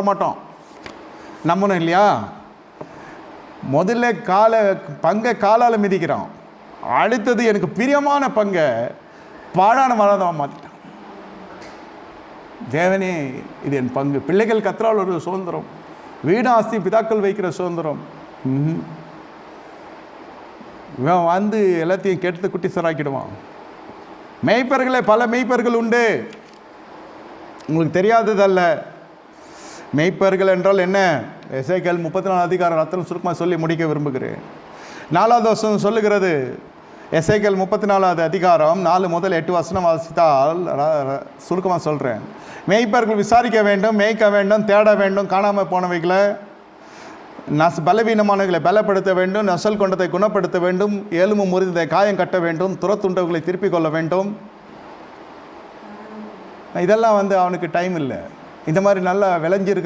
மாட்டோம், நம்பணும் இல்லையா? முதல்ல பங்கை காலால் மிதிக்கிறோம், அடுத்தது எனக்கு பிரியமான பங்கை பாழான மரமாக மாற்றிட்டான். தேவனே இது என் பங்கு. பிள்ளைகள் கத்தரால் ஒரு சுதந்திரம், வீடு ஆஸ்தி பிதாக்கள் வைக்கிற சுதந்திரம். இவன் வந்து எல்லாத்தையும் கெடுத்து குட்டி சராக்கிடுவான். மெய்ப்பர்களே, பல மெய்ப்பர்கள் உண்டு, உங்களுக்கு தெரியாததல்ல. மெய்ப்பர்கள் என்றால் என்ன? எசேக்கியேல் 34 அதிகாரம் ரத்தனம் சுருக்கமாக சொல்லி முடிக்க விரும்புகிறேன். 4வது வசனம் சொல்லுகிறது, எசேக்கியேல் 34 அதிகாரம் 4 முதல் 8 வசனம் வாசித்தால் சுருக்கமாக சொல்கிறேன். மெய்ப்பர்கள் விசாரிக்க வேண்டும், மேய்க்க வேண்டும், தேட வேண்டும், காணாமல் போனவைகளை பலவீனமானவர்களை பலப்படுத்த வேண்டும், நசல் கொண்டதை குணப்படுத்த வேண்டும், எலும்பு முறிந்ததை காயம் கட்ட வேண்டும், துரத்துண்டவர்களை திருப்பிக் கொள்ள வேண்டும். இதெல்லாம் வந்து அவனுக்கு டைம் இல்லை. இந்த மாதிரி நல்லா விளைஞ்சிருக்கு